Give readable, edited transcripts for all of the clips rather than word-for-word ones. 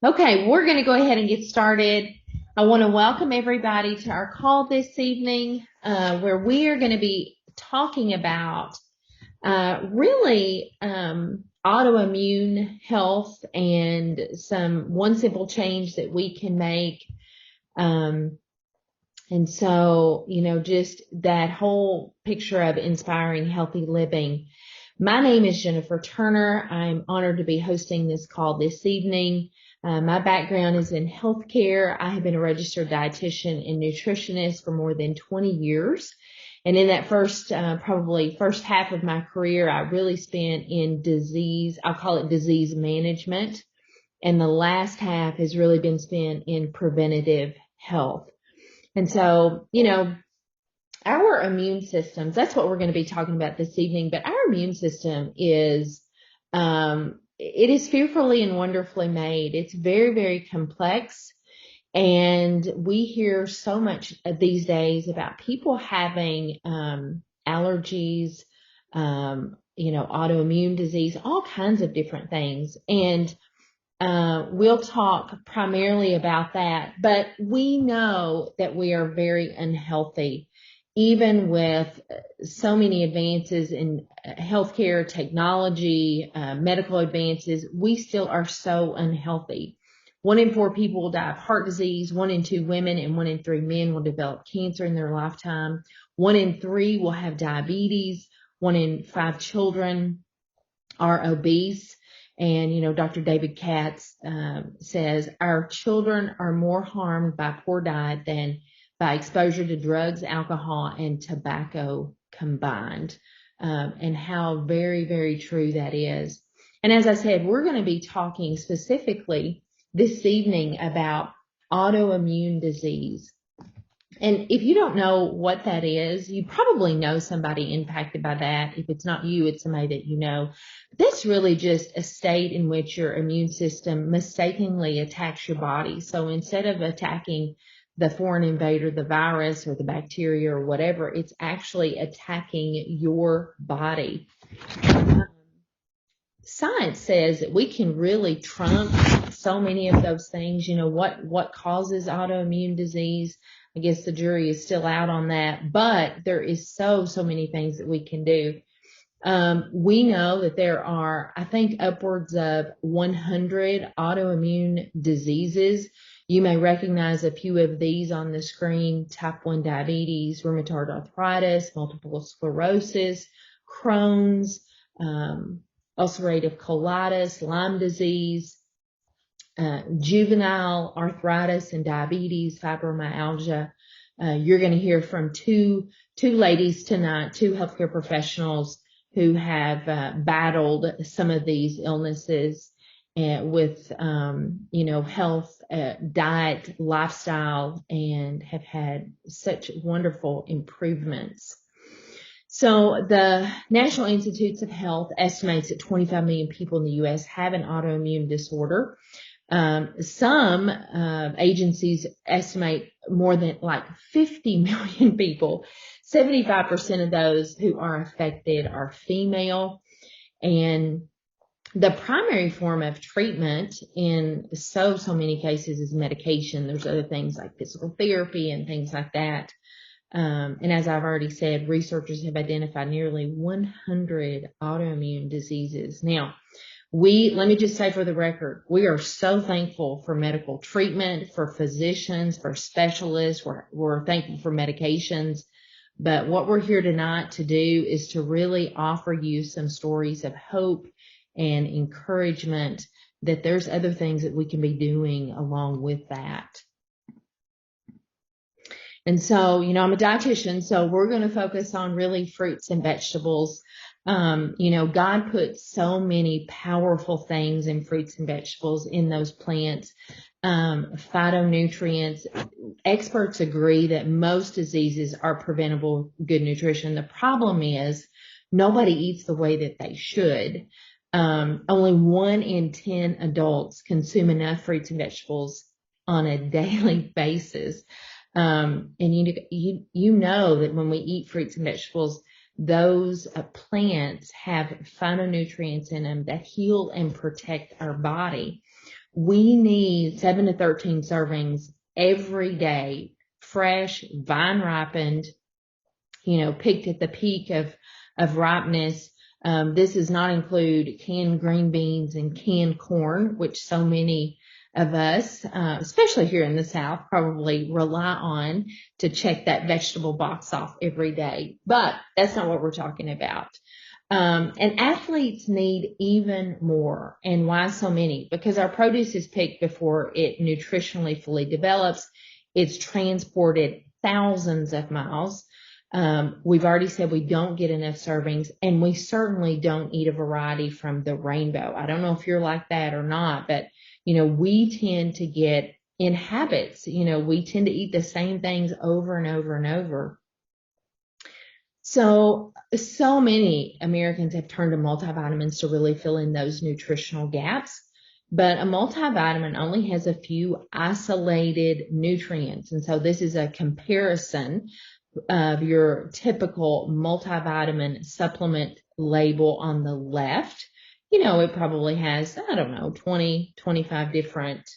Okay, we're going to go ahead and get started. I want to welcome everybody to our call this evening, where we are going to be talking about autoimmune health and one simple change that we can make. Just that whole picture of inspiring healthy living. My name is Jennifer Turner. I'm honored to be hosting this call this evening. My background is in healthcare. I have been a registered dietitian and nutritionist for more than 20 years. And in that first half of my career, I really spent in I'll call it disease management. And the last half has really been spent in preventative health. And so, our immune systems, that's what we're going to be talking about this evening, but our immune system it is fearfully and wonderfully made. It's very, very complex. And we hear so much these days about people having allergies, autoimmune disease, all kinds of different things. And we'll talk primarily about that, but we know that we are very unhealthy. Even with so many advances in healthcare, technology, medical advances, we still are so unhealthy. 1 in 4 people will die of heart disease. 1 in 2 women and 1 in 3 men will develop cancer in their lifetime. 1 in 3 will have diabetes. 1 in 5 children are obese. And, Dr. David Katz says our children are more harmed by poor diet than by exposure to drugs, alcohol, and tobacco combined, and how very, very true that is. And as I said, we're going to be talking specifically this evening about autoimmune disease. And if you don't know what that is, you probably know somebody impacted by that. If it's not you, it's somebody that you know. That's really just a state in which your immune system mistakenly attacks your body. So instead of attacking the foreign invader, the virus or the bacteria or whatever, it's actually attacking your body. Science says that we can really trump so many of those things. What causes autoimmune disease? I guess the jury is still out on that, but there is so many things that we can do. We know that there are, I think, upwards of 100 autoimmune diseases. You may recognize a few of these on the screen: type 1 diabetes, rheumatoid arthritis, multiple sclerosis, Crohn's, ulcerative colitis, Lyme disease, juvenile arthritis and diabetes, fibromyalgia. You're going to hear from two ladies tonight, 2 healthcare professionals who have battled some of these illnesses with, health, diet, lifestyle, and have had such wonderful improvements. So the National Institutes of Health estimates that 25 million people in the U.S. have an autoimmune disorder. Some agencies estimate more than 50 million people. 75% of those who are affected are female. And the primary form of treatment in so many cases is medication. There's other things like physical therapy and things like that. And as I've already said, researchers have identified nearly 100 autoimmune diseases. Now, let me just say for the record, we are so thankful for medical treatment, for physicians, for specialists. We're thankful for medications. But what we're here tonight to do is to really offer you some stories of hope and encouragement that there's other things that we can be doing along with that. And so, I'm a dietitian, so we're going to focus on really fruits and vegetables. God put so many powerful things in fruits and vegetables, in those plants, phytonutrients. Experts agree that most diseases are preventable with good nutrition. The problem is nobody eats the way that they should. Only 1 in 10 adults consume enough fruits and vegetables on a daily basis. And you know that when we eat fruits and vegetables, those plants have phytonutrients in them that heal and protect our body. We need 7 to 13 servings every day, fresh, vine ripened, picked at the peak of ripeness. This does not include canned green beans and canned corn, which so many of us, especially here in the South, probably rely on to check that vegetable box off every day. But that's not what we're talking about. And athletes need even more. And why so many? Because our produce is picked before it nutritionally fully develops. It's transported thousands of miles. We've already said we don't get enough servings, and we certainly don't eat a variety from the rainbow. I don't know if you're like that or not, but, we tend to get in habits. We tend to eat the same things over and over and over. So many Americans have turned to multivitamins to really fill in those nutritional gaps. But a multivitamin only has a few isolated nutrients. And so this is a comparison of your typical multivitamin supplement label on the left. It probably has, 20, 25 different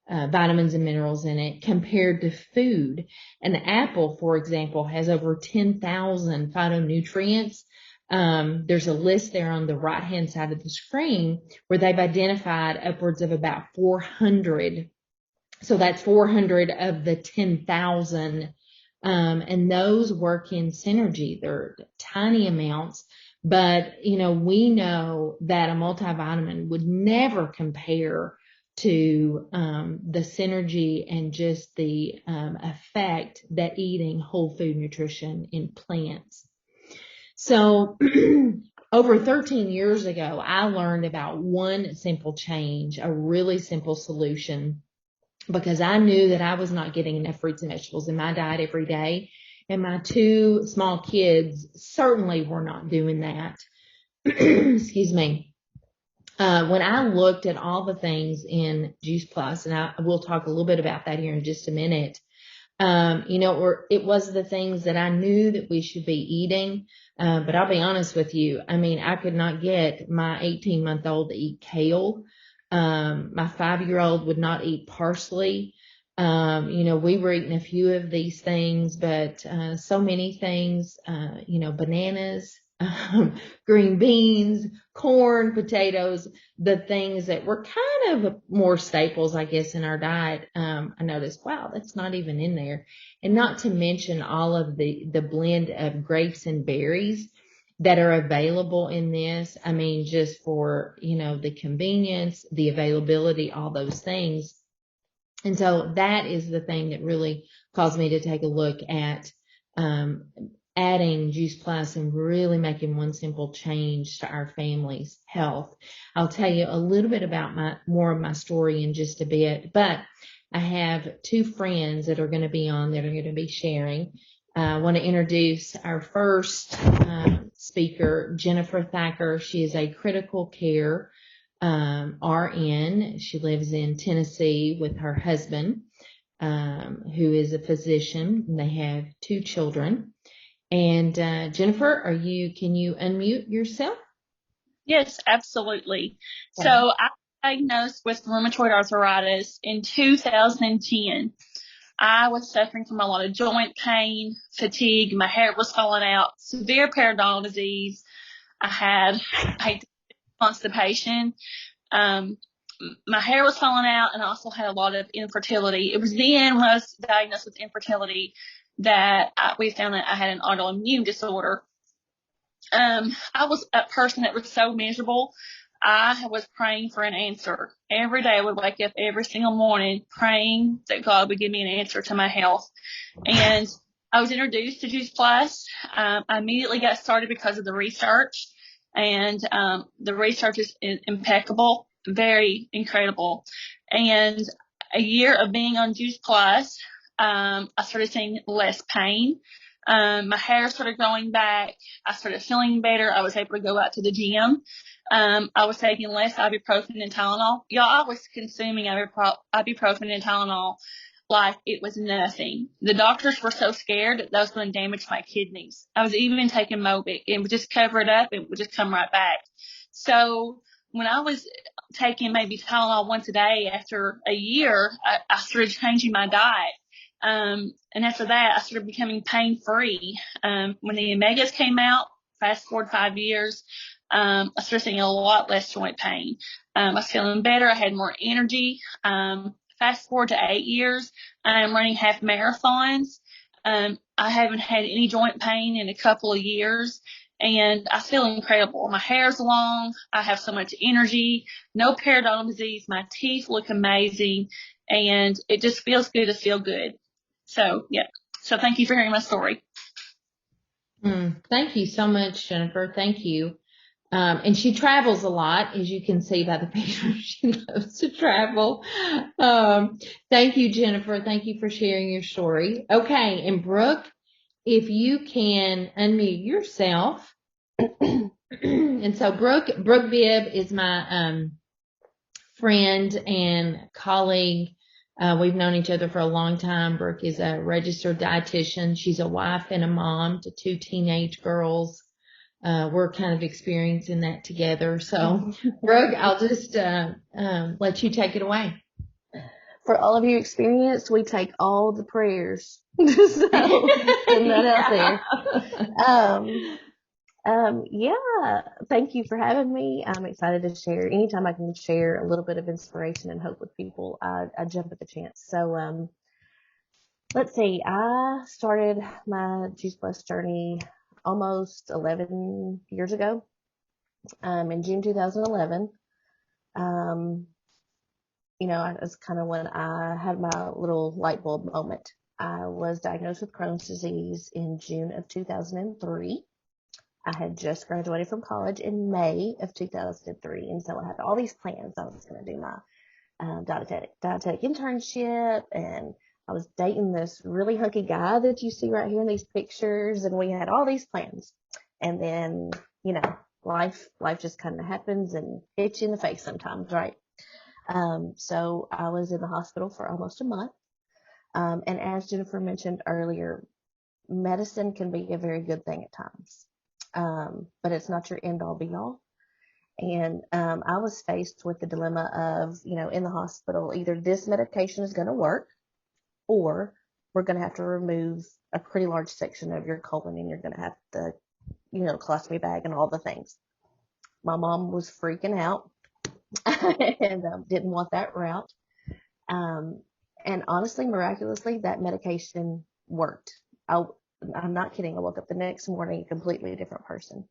vitamins and minerals in it compared to food. An apple, for example, has over 10,000 phytonutrients. There's a list there on the right-hand side of the screen where they've identified upwards of about 400. So that's 400 of the 10,000. And those work in synergy. They're tiny amounts, but, we know that a multivitamin would never compare to the synergy and just the effect that eating whole food nutrition in plants. So over 13 years ago, I learned about one simple change, a really simple solution, because I knew that I was not getting enough fruits and vegetables in my diet every day. And my two small kids certainly were not doing that. Excuse me. When I looked at all the things in Juice Plus, and I will talk a little bit about that here in just a minute, it was the things that I knew that we should be eating. But I'll be honest with you. I could not get my 18-month-old to eat kale. My 5-year-old would not eat parsley. We were eating a few of these things, but so many things, bananas, green beans, corn, potatoes, the things that were kind of more staples, I guess, in our diet. I noticed, wow, that's not even in there. And not to mention all of the blend of grapes and berries that are available in this. Just for, the convenience, the availability, all those things. And so that is the thing that really caused me to take a look at adding Juice Plus and really making one simple change to our family's health. I'll tell you a little bit about more of my story in just a bit, but I have two friends that are going to be on that are going to be sharing. I want to introduce our first speaker, Jennifer Thacker. She is a critical care RN. She lives in Tennessee with her husband, who is a physician, and they have 2 children. And Jennifer, can you unmute yourself? Yes, absolutely. Okay. So I was diagnosed with rheumatoid arthritis in 2010. I was suffering from a lot of joint pain, fatigue, my hair was falling out, severe periodontal disease. I had constipation. My hair was falling out, and I also had a lot of infertility. It was then when I was diagnosed with infertility that we found that I had an autoimmune disorder. I was a person that was so miserable. I was praying for an answer. Every day I would wake up every single morning praying that God would give me an answer to my health. And I was introduced to Juice Plus. I immediately got started because of the research. And the research is impeccable, very incredible. And a year of being on Juice Plus, I started seeing less pain. My hair started growing back. I started feeling better. I was able to go out to the gym. I was taking less ibuprofen and Tylenol. Y'all, I was consuming ibuprofen and Tylenol like it was nothing. The doctors were so scared that was going to damage my kidneys. I was even taking Mobic. It would just cover it up. It would just come right back. So when I was taking maybe Tylenol once a day, after a year, I started changing my diet. And after that, I started becoming pain free. When the omegas came out, fast forward 5 years, I started seeing a lot less joint pain. I was feeling better. I had more energy. Fast forward to 8 years, I'm running half marathons. I haven't had any joint pain in a couple of years, and I feel incredible. My hair's long. I have so much energy, no periodontal disease. My teeth look amazing, and it just feels good to feel good. So, yeah. So thank you for hearing my story. Thank you so much, Jennifer. Thank you. And she travels a lot, as you can see by the picture. She loves to travel. Thank you, Jennifer. Thank you for sharing your story. Okay, and Brooke, if you can unmute yourself. And so Brooke Bibb is my friend and colleague. We've known each other for a long time. Brooke is a registered dietitian. She's a wife and a mom to 2 teenage girls. We're kind of experiencing that together. So, Brooke, I'll just let you take it away. For all of you experienced, we take all the prayers. So, putting that out there. Yeah, thank you for having me. I'm excited to share. Anytime I can share a little bit of inspiration and hope with people, I jump at the chance. So, let's see. I started my Juice Plus journey almost 11 years ago, in June 2011. It was kind of when I had my little light bulb moment. I was diagnosed with Crohn's disease in June of 2003. I had just graduated from college in May of 2003. And so I had all these plans. I was going to do my dietetic internship, and I was dating this really hunky guy that you see right here in these pictures. And we had all these plans. And then, life just kind of happens and hits you in the face sometimes, right? So I was in the hospital for almost a month. And as Jennifer mentioned earlier, medicine can be a very good thing at times. But it's not your end all be all. And I was faced with the dilemma of, in the hospital, either this medication is going to work, or we're going to have to remove a pretty large section of your colon, and you're going to have the, colostomy bag and all the things. My mom was freaking out and didn't want that route. And honestly, miraculously, that medication worked. I'm not kidding. I woke up the next morning a completely different person.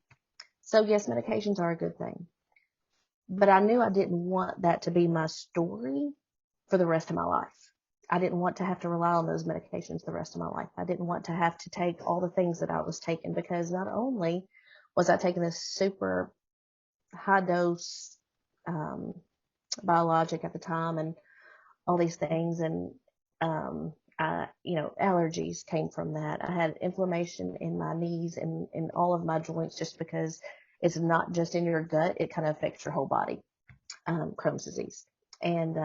So yes, medications are a good thing. But I knew I didn't want that to be my story for the rest of my life. I didn't want to have to rely on those medications the rest of my life. I didn't want to have to take all the things that I was taking, because not only was I taking this super high dose biologic at the time and all these things, and allergies came from that. I had inflammation in my knees and in all of my joints, just because it's not just in your gut, it kind of affects your whole body. Crohn's disease and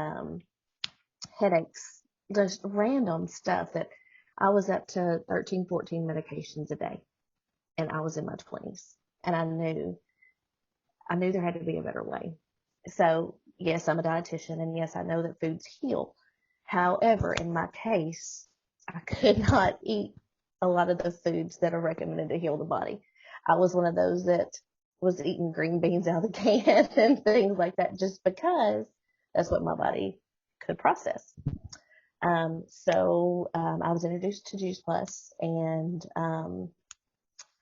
headaches, just random stuff that I was up to 13, 14 medications a day, and I was in my 20s, and I knew there had to be a better way. So yes, I'm a dietitian, and yes, I know that foods heal. However, in my case, I could not eat a lot of the foods that are recommended to heal the body. I was one of those that was eating green beans out of the can and things like that, just because that's what my body could process. So I was introduced to Juice Plus and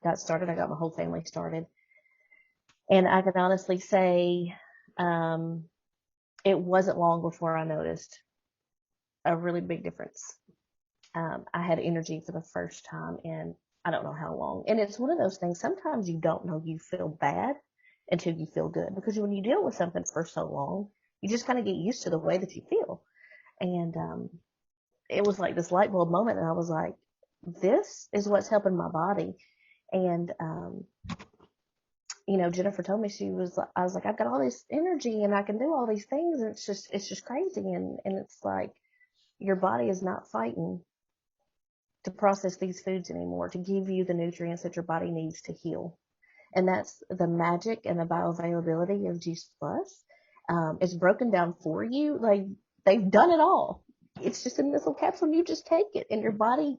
got started. I got my whole family started. And I can honestly say it wasn't long before I noticed a really big difference. I had energy for the first time in I don't know how long. And it's one of those things, sometimes you don't know you feel bad until you feel good. Because when you deal with something for so long, you just kind of get used to the way that you feel. And it was like this light bulb moment, and I was like, this is what's helping my body. And Jennifer told me, I was like, I've got all this energy and I can do all these things, and it's just crazy. And it's like, your body is not fighting to process these foods anymore, to give you the nutrients that your body needs to heal. And that's the magic and the bioavailability of Juice Plus. It's broken down for you. Like, they've done it all. It's just in this little capsule, and you just take it, and your body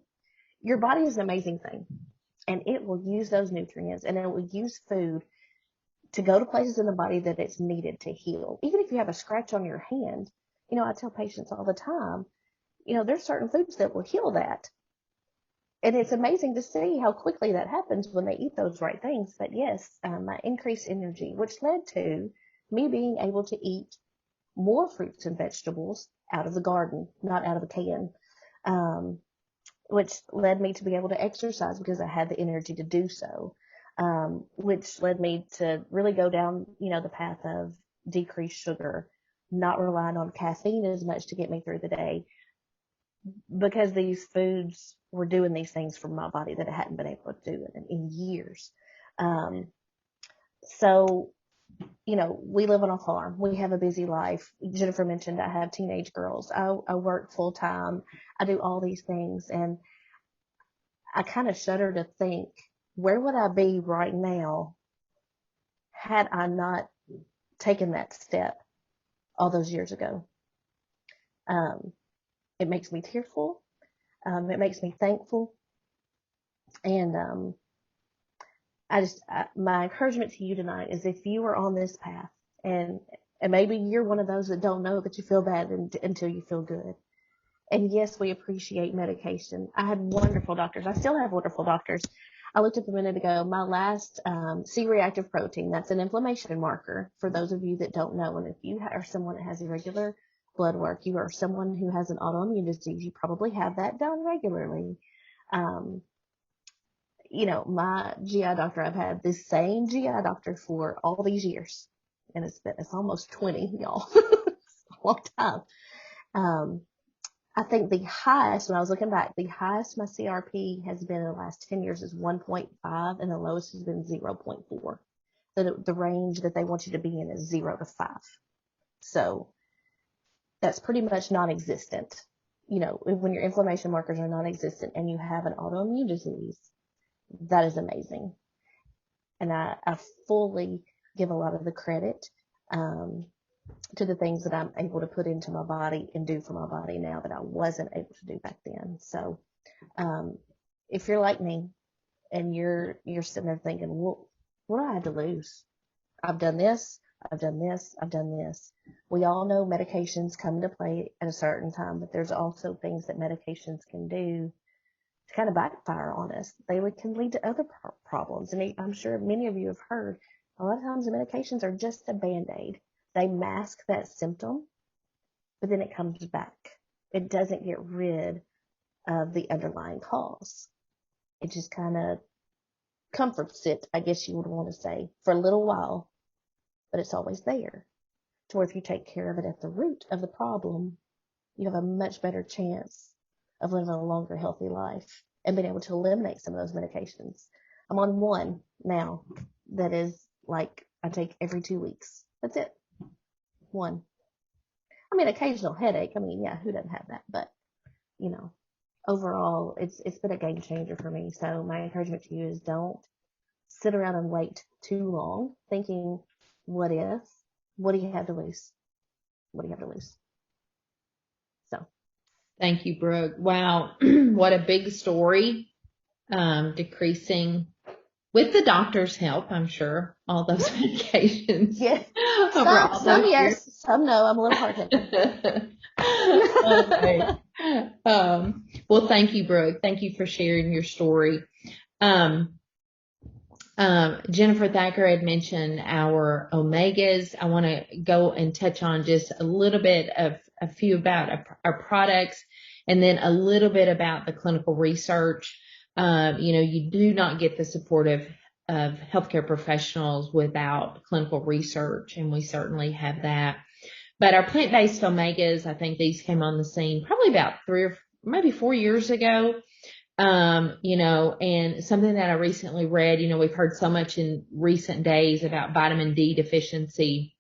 is an amazing thing, and it will use those nutrients, and it will use food to go to places in the body that it's needed to heal. Even if you have a scratch on your hand, I tell patients all the time, there's certain foods that will heal that. And it's amazing to see how quickly that happens when they eat those right things. But yes, my increased energy, which led to me being able to eat more fruits and vegetables out of the garden, not out of a can, which led me to be able to exercise because I had the energy to do so, which led me to really go down, the path of decreased sugar, not relying on caffeine as much to get me through the day, because these foods were doing these things for my body that I hadn't been able to do in years. So, we live on a farm. We have a busy life. Jennifer mentioned I have teenage girls. I work full time. I do all these things. And I kind of shudder to think, where would I be right now had I not taken that step all those years ago? It makes me tearful. It makes me thankful. And my encouragement to you tonight is, if you are on this path, and maybe you're one of those that don't know that you feel bad until you feel good. And yes, we appreciate medication. I had wonderful doctors. I still have wonderful doctors. I looked up a minute ago, my last C-reactive protein, that's an inflammation marker, for those of you that don't know. And if you are someone that has irregular blood work, you are someone who has an autoimmune disease, you probably have that done regularly. My GI doctor, I've had this same GI doctor for all these years, and it's almost 20, y'all. It's a long time. I think the highest, when I was looking back, the highest my CRP has been in the last 10 years is 1.5, and the lowest has been 0.4. The range that they want you to be in is 0 to 5. So that's pretty much non-existent. When your inflammation markers are non-existent and you have an autoimmune disease, that is amazing. And I fully give a lot of the credit to the things that I'm able to put into my body and do for my body now that I wasn't able to do back then. So if you're like me and you're sitting there thinking, well, what do I have to lose? I've done this, I've done this, I've done this. We all know medications come into play at a certain time, but there's also things that medications can do to kind of backfire on us. They can lead to other problems. And I'm sure many of you have heard, a lot of times the medications are just a Band-Aid. They mask that symptom, but then it comes back. It doesn't get rid of the underlying cause. It just kind of comforts it, I guess you would want to say, for a little while, but it's always there. To where if you take care of it at the root of the problem, you have a much better chance of living a longer, healthy life and being able to eliminate some of those medications. I'm on one now that is like I take every 2 weeks. That's it. One. I mean, occasional headache. I mean, yeah, who doesn't have that? But, overall, it's been a game changer for me. So my encouragement to you is, don't sit around and wait too long thinking, what if? What do you have to lose? What do you have to lose? So. Thank you, Brooke. Wow. What a big story. Decreasing, with the doctor's help, I'm sure, all those medications. Yeah. Some yes, some no. I'm a little hard-headed. Okay. Well, thank you, Brooke. Thank you for sharing your story. Jennifer Thacker had mentioned our omegas. I want to go and touch on just a little bit of a few about our products, and then a little bit about the clinical research. You do not get the support of healthcare professionals without clinical research, and we certainly have that. But our plant-based omegas, I think these came on the scene probably about 3 or maybe 4 years ago. And something that I recently read, we've heard so much in recent days about vitamin D deficiency.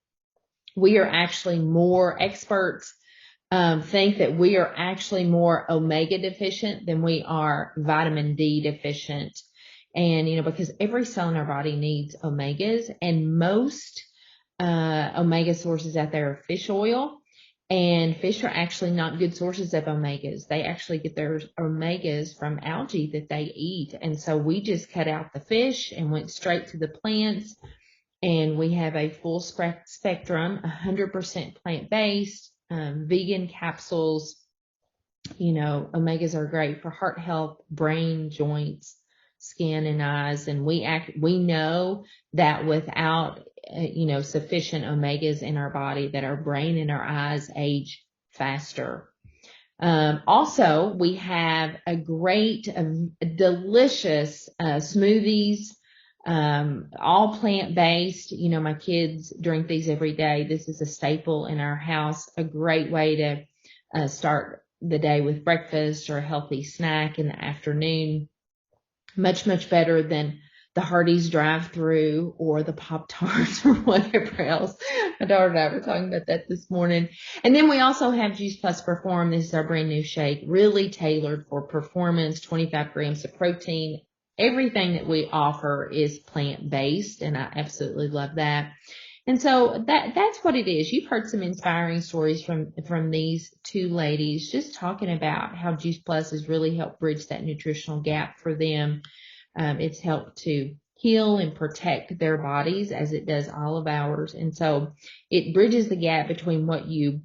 We are actually more experts think that we are actually more omega deficient than we are vitamin D deficient. And, because every cell in our body needs omegas, and most omega sources out there are fish oil. And fish are actually not good sources of omegas. They actually get their omegas from algae that they eat. And so we just cut out the fish and went straight to the plants. And we have a full spectrum, 100% plant-based, vegan capsules. You know, omegas are great for heart health, brain, joints, skin, and eyes. And we know that without, sufficient omegas in our body, that our brain and our eyes age faster. Also, we have a great, delicious smoothies, all plant-based. You know, my kids drink these every day. This is a staple in our house, a great way to start the day with breakfast or a healthy snack in the afternoon. Much, much better than the Hardee's drive-through or the Pop-Tarts or whatever else. My daughter and I were talking about that this morning. And then we also have Juice Plus Perform. This is our brand new shake, really tailored for performance, 25 grams of protein. Everything that we offer is plant-based, and I absolutely love that. And so that's what it is. You've heard some inspiring stories from these two ladies just talking about how Juice Plus has really helped bridge that nutritional gap for them. It's helped to heal and protect their bodies as it does all of ours. And so it bridges the gap between what you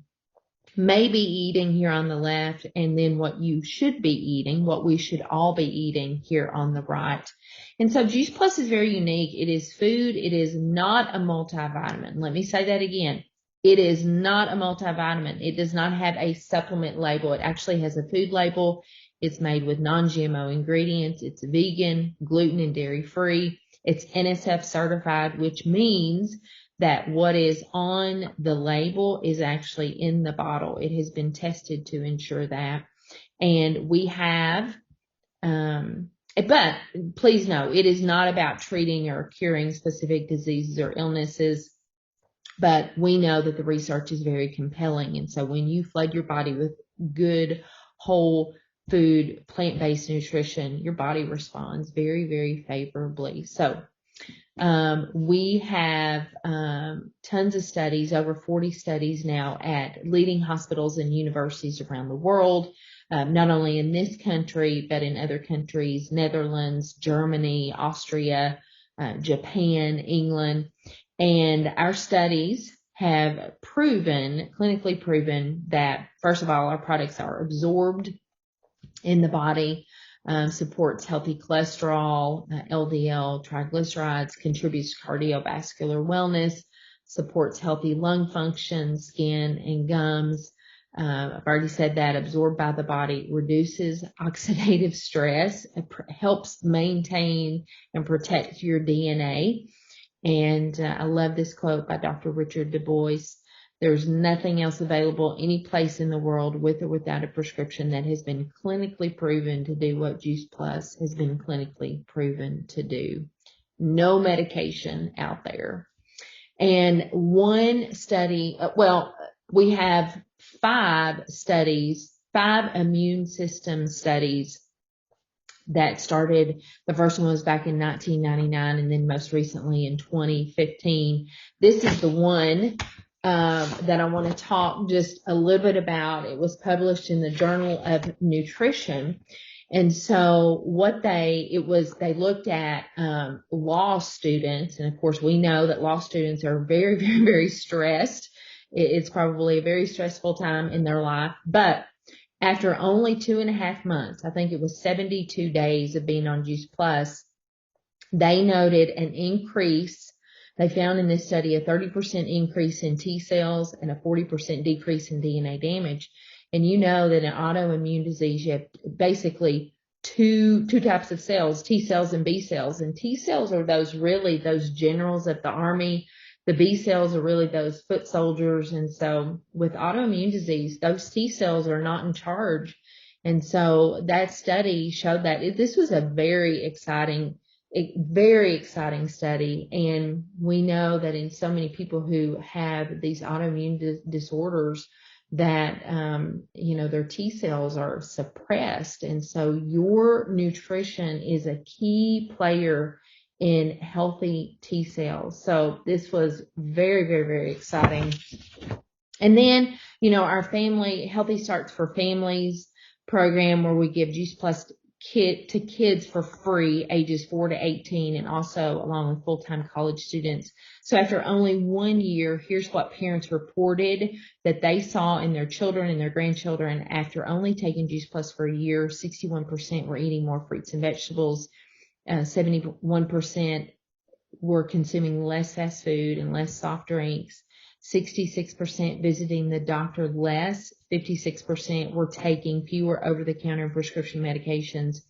may be eating here on the left and then what you should be eating, what we should all be eating here on the right. And so Juice Plus is very unique. It is food. It is not a multivitamin. Let me say that again. It is not a multivitamin. It does not have a supplement label. It actually has a food label. It's made with non-GMO ingredients. It's vegan, gluten and dairy free. It's NSF certified, which means that what is on the label is actually in the bottle. It has been tested to ensure that. And we have, but please know, it is not about treating or curing specific diseases or illnesses. But we know that the research is very compelling. And so when you flood your body with good, whole food, plant-based nutrition, your body responds very, very favorably. So we have tons of studies, over 40 studies now at leading hospitals and universities around the world, not only in this country, but in other countries, Netherlands, Germany, Austria, Japan, England. And our studies have clinically proven that, first of all, our products are absorbed in the body, supports healthy cholesterol, LDL, triglycerides, contributes to cardiovascular wellness, supports healthy lung function, skin, and gums. I've already said that, absorbed by the body, reduces oxidative stress, helps maintain and protect your DNA. And I love this quote by Dr. Richard Du Bois. There's nothing else available any place in the world with or without a prescription that has been clinically proven to do what Juice Plus has been clinically proven to do. No medication out there. And one study, we have 5 immune system studies that started. The first one was back in 1999 and then most recently in 2015. This is the one that I want to talk just a little bit about. It was published in the Journal of Nutrition. And so they looked at law students. And of course, we know that law students are very, very, very stressed. It's probably a very stressful time in their life. But after only 2.5 months, I think it was 72 days of being on Juice Plus, they noted an increase. They found in this study a 30% increase in T cells and a 40% decrease in DNA damage. And you know that in autoimmune disease, you have basically two types of cells, T cells and B cells. And T cells are those generals of the army. The B cells are really those foot soldiers. And so with autoimmune disease, those T cells are not in charge. And so that study showed that this was a very exciting study. And we know that in so many people who have these autoimmune disorders that, their T cells are suppressed. And so your nutrition is a key player in healthy T cells. So this was very, very, very exciting. And then, our family, Healthy Starts for Families program, where we give Juice Plus to kids for free, ages 4 to 18, and also along with full-time college students. So after only 1 year, here's what parents reported that they saw in their children and their grandchildren after only taking Juice Plus for a year. 61% were eating more fruits and vegetables. 71% were consuming less fast food and less soft drinks. 66% visiting the doctor less. 56% were taking fewer over-the-counter and prescription medications.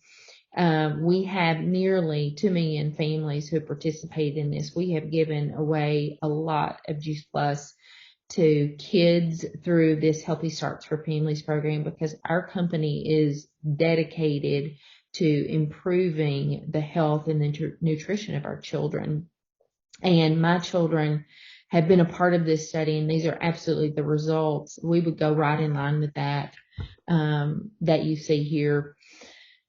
We have nearly 2 million families who have participated in this. We have given away a lot of Juice Plus to kids through this Healthy Starts for Families program, because our company is dedicated to improving the health and the nutrition of our children. And my children have been a part of this study, and these are absolutely the results. We would go right in line with that, that you see here.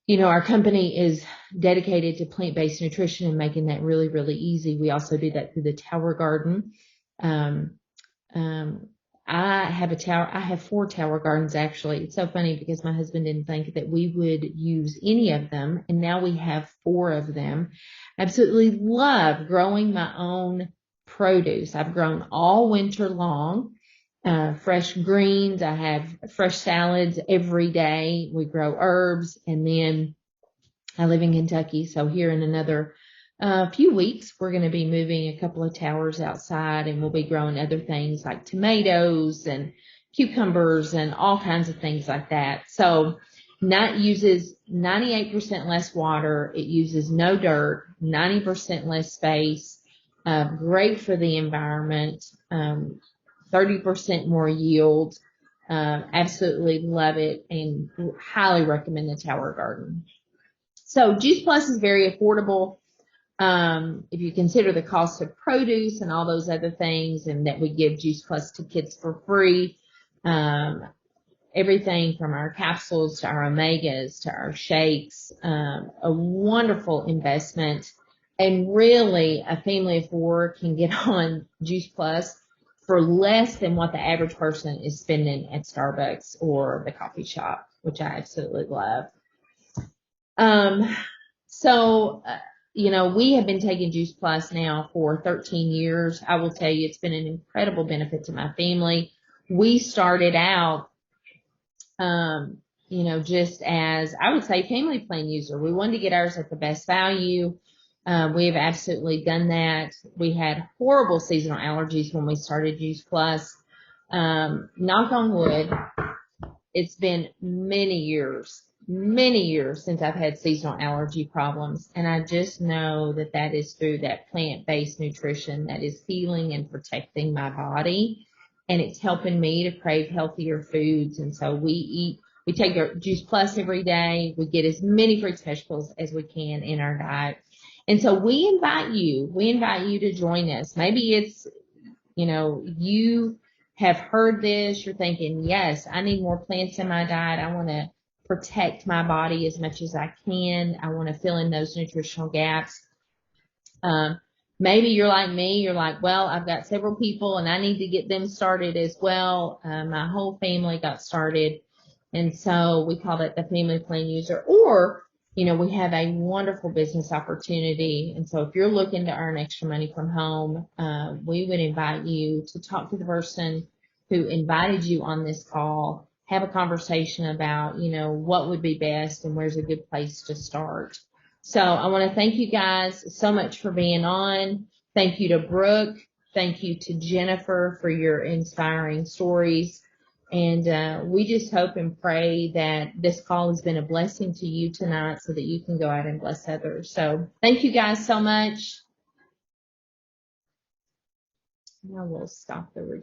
Our company is dedicated to plant-based nutrition and making that really, really easy. We also do that through the Tower Garden. I have 4 Tower Gardens, actually. It's so funny because my husband didn't think that we would use any of them, and now we have 4 of them. Absolutely love growing my own produce. I've grown all winter long, fresh greens. I have fresh salads every day. We grow herbs, and then I live in Kentucky, so here in another few weeks, we're going to be moving a couple of towers outside, and we'll be growing other things like tomatoes and cucumbers and all kinds of things like that. So it uses 98% less water. It uses no dirt, 90% less space, great for the environment, 30% more yield. Absolutely love it and highly recommend the Tower Garden. So Juice Plus is very affordable. If you consider the cost of produce and all those other things, and that we give Juice Plus to kids for free, everything from our capsules to our omegas to our shakes, a wonderful investment. And really, a family of 4 can get on Juice Plus for less than what the average person is spending at Starbucks or the coffee shop, which I absolutely love. We have been taking Juice Plus now for 13 years. I will tell you, it's been an incredible benefit to my family. We started out, just as, I would say, family plan user. We wanted to get ours at the best value. We have absolutely done that. We had horrible seasonal allergies when we started Juice Plus. Knock on wood, it's been many years since I've had seasonal allergy problems. And I just know that that is through that plant-based nutrition that is healing and protecting my body. And it's helping me to crave healthier foods. And so we take our Juice Plus every day. We get as many fruits and vegetables as we can in our diet. And so we invite you to join us. Maybe it's, you have heard this, you're thinking, yes, I need more plants in my diet. I want to protect my body as much as I can. I want to fill in those nutritional gaps. Maybe you're like me. You're like, well, I've got several people and I need to get them started as well. My whole family got started. And so we call that the family plan user. Or, we have a wonderful business opportunity. And so if you're looking to earn extra money from home, we would invite you to talk to the person who invited you on this call. Have a conversation about, what would be best and where's a good place to start. So I want to thank you guys so much for being on. Thank you to Brooke. Thank you to Jennifer for your inspiring stories. And we just hope and pray that this call has been a blessing to you tonight so that you can go out and bless others. So thank you guys so much. Now we'll stop the recording.